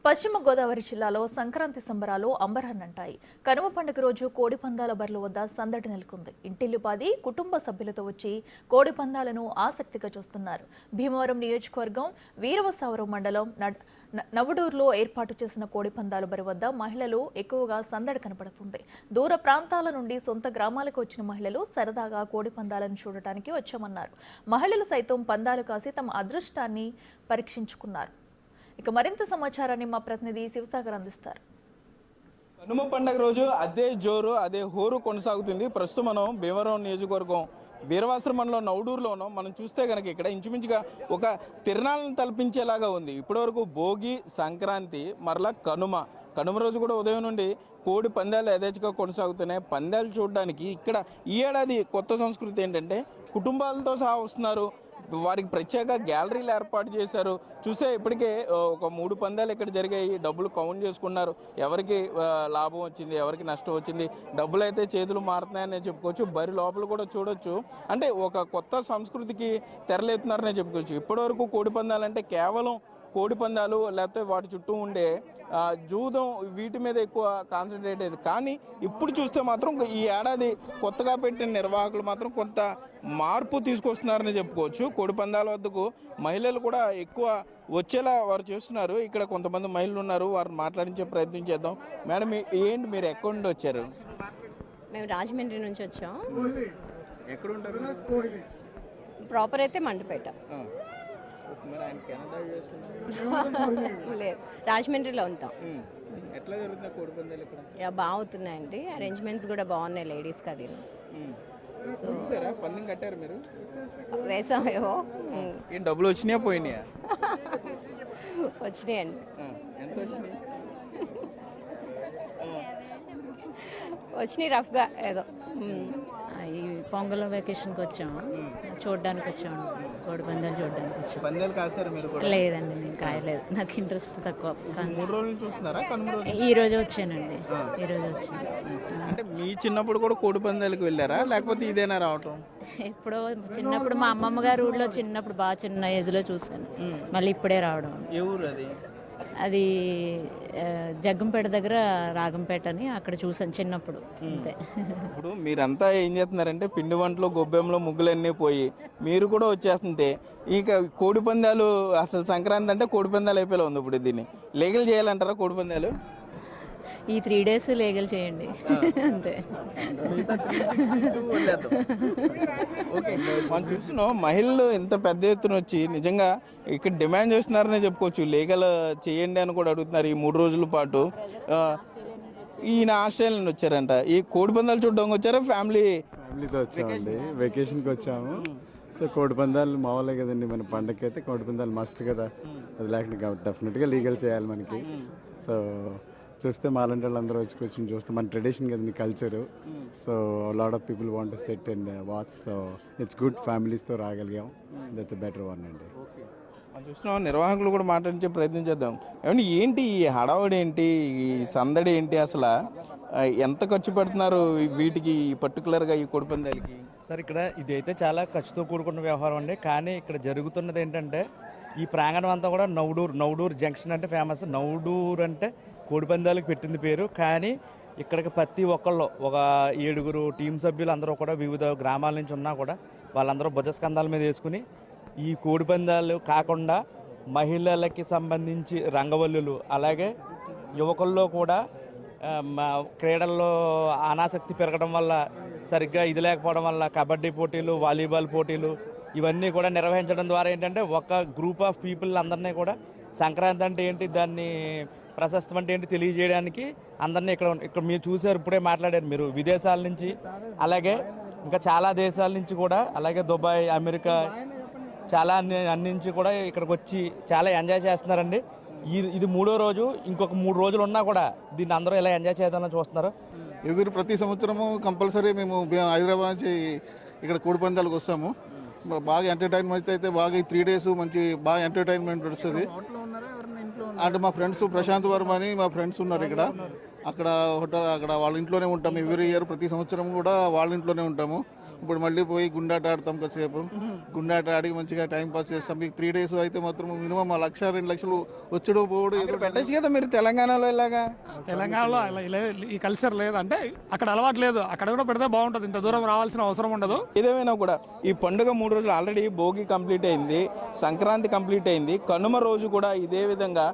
పశ్చిమ గోదావరి జిల్లాలో సంక్రాంతి సంబరాలు అంబరాన్నంటాయి. కనుమ పండుగ రోజు కోడి పందాల బర్ల వద్ద సందడి నెలకొంది. ఇంటిల్లిపాది కుటుంబ సభ్యులతో వచ్చి కోడి పందాలను ఆసక్తిగా చూస్తున్నారు. భీమవరం నియోజకవర్గం వీరవసావరం మండలం నవడూరులో ఏర్పాటు చేసిన కోడి పందాల బరి వద్ద మహిళలు ఎక్కువగా సందడి కనపడుతుంది. దూర ప్రాంతాల నుండి సొంత గ్రామాలకు వచ్చిన మహిళలు సరదాగా కోడి పందాలను చూడటానికి వచ్చామన్నారు. మహిళలు సైతం పందాలు కాసి తమ అదృష్టాన్ని పరీక్షించుకున్నారు. ఇక మరింత సమాచారాన్ని మా ప్రతినిధి శివసాగర్ అందిస్తారు. కనుమ పండుగ రోజు అదే జోరు అదే హోరు కొనసాగుతుంది. ప్రస్తుతం మనం భీమవరం నియోజకవర్గం వీరవాసరం మండలం నవడూరులో ఉన్నాం. మనం చూస్తే కనుక ఇక్కడ ఇంచుమించుగా ఒక తిరణాలను తలపించేలాగా ఉంది. ఇప్పటివరకు భోగి, సంక్రాంతి, మరలా కనుమ రోజు కూడా ఉదయం నుండి కోడి పందాలు యథేచ్ఛగా కొనసాగుతున్నాయి. పందాలు చూడడానికి ఇక్కడ ఈ ఏడాది కొత్త సంస్కృతి ఏంటంటే కుటుంబాలతో సహా వస్తున్నారు. వారికి ప్రత్యేక గ్యాలరీలు ఏర్పాటు చేశారు. చూస్తే ఇప్పటికే ఒక 3 పందాలు ఇక్కడ జరిగాయి. డబ్బులు కౌంట్ చేసుకున్నారు. ఎవరికి లాభం వచ్చింది, ఎవరికి నష్టం వచ్చింది, డబ్బులు అయితే చేతులు మారుతున్నాయని చెప్పుకోవచ్చు. బరి లోపల కూడా చూడొచ్చు. అంటే ఒక కొత్త సంస్కృతికి తెరలేతున్నారనే చెప్పుకోవచ్చు. ఇప్పటివరకు కోడి పందాలు అంటే కేవలం కోడి పందాలు లేకపోతే వాటి చుట్టూ ఉండే జూదం వీటి మీద ఎక్కువ కాన్సన్ట్రేట్ అయ్యేది. కానీ ఇప్పుడు చూస్తే మాత్రం ఈ ఏడాది కొత్తగా పెట్టిన నిర్వాహకులు మాత్రం కొంత మార్పు తీసుకొస్తున్నారని చెప్పుకోవచ్చు. కోడి పందాల వద్దకు మహిళలు కూడా ఎక్కువ వచ్చేలా వారు చేస్తున్నారు. ఇక్కడ కొంతమంది మహిళలు ఉన్నారు, వారిని మాట్లాడించే ప్రయత్నం చేద్దాం. మేడం, ఏంటి మీరు ఎక్కడి నుండి వచ్చారు? మేము రాజమండ్రి నుంచి వచ్చాం. ఎక్కడ ఉంటారు? ప్రాపర్ అయితే మండపేట. లేదు, రాజమండ్రిలో ఉంటాం. ఎట్లా జరుగుతుంది కోడి పందాలు ఇక్కడ? బాగుతున్నాయండి. అరేంజ్మెంట్స్ కూడా బాగున్నాయి లేడీస్కి. అది సో పందెం కట్టారు మీరు? వేసామేవో. ఏం డబ్బులు వచ్చినాయా పోయినాయా? వచ్చినాయండి. ఎంత వచ్చినాయి? వచ్చినాయి రఫ్గా ఏదో. ఈ పొంగల్ వెకేషన్కి వచ్చాము, చూడడానికి వచ్చాము, కోడి పందాలు చూడడానికి వచ్చాము. పందాలు కాసారు మీరు? లేదండి, నేను కాయలేదు, నాకు ఇంట్రెస్ట్ తక్కువ. 3 రోజులు చూస్తున్నారా? ఈ రోజు వచ్చానండి, ఈ రోజు వచ్చాను. అంటే మీ చిన్నప్పుడు కూడా కోడి పందాలకు వెళ్ళారా, లేకపోతే ఇదేనా రావటం? ఎప్పుడో చిన్నప్పుడు మా అమ్మమ్మ గారు ఊళ్ళో చిన్నప్పుడు బాగా చిన్న ఏజ్ లో చూసాను. మళ్ళీ ఇప్పుడే రావడం. ఏ ఊరు అది? అది జగ్గంపేట దగ్గర రాగంపేట అని అక్కడ చూసాను చిన్నప్పుడు, అంతే. ఇప్పుడు మీరంతా ఏం చేస్తున్నారంటే పిండి వంటలు, గొబ్బెంలో ముగ్గులన్నీ పోయి మీరు కూడా వచ్చేస్తుంటే ఇక కోడి పందాలు, అసలు సంక్రాంతి అంటే కోడి పందాలు అయిపోయేలా ఉంది. ఇప్పుడు దీన్ని లీగల్ చేయాలంటారా కోడి పందాలు? ఈ 3 days లీగల్ చేయండి, అంతే. ఓకే, మనం చూస్తున్నాం మహిళలు ఎంత పెద్ద ఎత్తున వచ్చి నిజంగా ఇక్కడ డిమాండ్ చేస్తున్నారనే చెప్పుకోవచ్చు. లీగల్ చేయండి అని కూడా అడుగుతున్నారు. ఈ 3 రోజుల పాటు ఈయన ఆస్ట్రేలియా నుండి వచ్చారంట. ఈ కోడి పందాలు చూడడానికి వచ్చారా? ఫ్యామిలీతో వచ్చామండి, వెకేషన్కి వచ్చాము. సో కోడి పందాలు మామూలే కదండి, మన పండగకి అయితే కోడి పందాలు మస్ట్ కదా. అది లేకుండా డెఫినెట్గా లీగల్ చేయాలి మనకి. సో చూస్తే మాలాంటి వాళ్ళందరూ వచ్చి కూర్చొని చూస్తే మన ట్రెడిషన్ కదా, culture. So lot of people want to set and watch. So it's good, ఫ్యామిలీస్తో రాగలిగాం. దట్స్ బెటర్ వన్ అండి. చూస్తున్నాం, నిర్వాహకులు కూడా మాట్లాడించే ప్రయత్నం చేద్దాం. ఏమంటే ఏంటి ఈ హడావుడి, ఏంటి ఈ సందడి, ఏంటి అసలు ఎంత ఖర్చు పెడుతున్నారు వీటికి, పర్టికులర్గా ఈ కోడి పందాలకి? సార్, ఇక్కడ ఇదైతే చాలా ఖర్చుతో కూడుకున్న వ్యవహారం అండి. కానీ ఇక్కడ జరుగుతున్నది ఏంటంటే ఈ ప్రాంగణం అంతా కూడా నవడూరు జంక్షన్ అంటే ఫేమస్. నవడూరు అంటే కోడి పందాలకు పెట్టింది పేరు. కానీ ఇక్కడికి ప్రతి ఒక్కళ్ళు ఒక 7 టీం సభ్యులు అందరూ కూడా వివిధ గ్రామాల నుంచి ఉన్నా కూడా వాళ్ళందరూ భుజస్కంధాల మీద వేసుకుని ఈ కోడి పందాలు కాకుండా మహిళలకి సంబంధించి రంగవల్లులు, అలాగే యువకుల్లో కూడా క్రీడల్లో అనాసక్తి పెరగడం వల్ల, సరిగ్గా ఇది లేకపోవడం వల్ల కబడ్డీ పోటీలు, వాలీబాల్ పోటీలు ఇవన్నీ కూడా నిర్వహించడం ద్వారా ఏంటంటే ఒక గ్రూప్ ఆఫ్ పీపుల్ అందరినీ కూడా సంక్రాంతి అంటే ఏంటి, దాన్ని ప్రశస్తం అంటే ఏంటి తెలియజేయడానికి అందరినీ ఇక్కడ మీరు చూసారు, ఇప్పుడే మాట్లాడారు మీరు. విదేశాల నుంచి, అలాగే ఇంకా చాలా దేశాల నుంచి కూడా, అలాగే దుబాయ్, అమెరికా, చాలా అన్ని నుంచి కూడా ఇక్కడికి వచ్చి చాలా ఎంజాయ్ చేస్తున్నారండి. ఇది 3వ రోజు. ఇంకొక 3 రోజులు ఉన్నా కూడా దీన్ని అందరూ ఇలా ఎంజాయ్ చేద్దామని చూస్తున్నారు. ప్రతి సంవత్సరము కంపల్సరీ మేము హైదరాబాద్ నుంచి ఇక్కడ కోడి పందాలకు వస్తాము. బాగా ఎంటర్టైన్మెంట్ అయితే బాగా ఈ 3 days మంచి బాగా ఎంటర్టైన్మెంట్ వస్తుంది. అంటే మా ఫ్రెండ్స్ ప్రశాంత్ వర్మ అని మా ఫ్రెండ్స్ ఉన్నారు ఇక్కడ. అక్కడ హోటల్, అక్కడ వాళ్ళ ఇంట్లోనే ఉంటాము. ఎవ్రీ ఇయర్ ప్రతి సంవత్సరం కూడా వాళ్ళ ఇంట్లోనే ఉంటాము. ఇప్పుడు మళ్ళీ పోయి గుండాట ఆడతాం కాసేపు. గుండాట ఆడి మంచిగా టైం పాస్ చేస్తాం. మీకు 3 days అయితే మాత్రం మినిమం 1,00,000-2 లక్షలు వచ్చాడు పోవడం ఏదో పెట్టచ్చు కదా మీరు తెలంగాణలో ఇలాగా. తెలంగాణలో ఈ కల్చర్ లేదు, అంటే అక్కడ అలవాటు లేదు. అక్కడ కూడా పెడితే బాగుంటుంది, ఇంత దూరం రావాల్సిన అవసరం ఉండదు. ఏదేమైనా కూడా ఈ పండుగ 3 రోజులు ఆల్రెడీ భోగి కంప్లీట్ అయింది, సంక్రాంతి కంప్లీట్ అయింది, కనుమ రోజు కూడా ఇదే విధంగా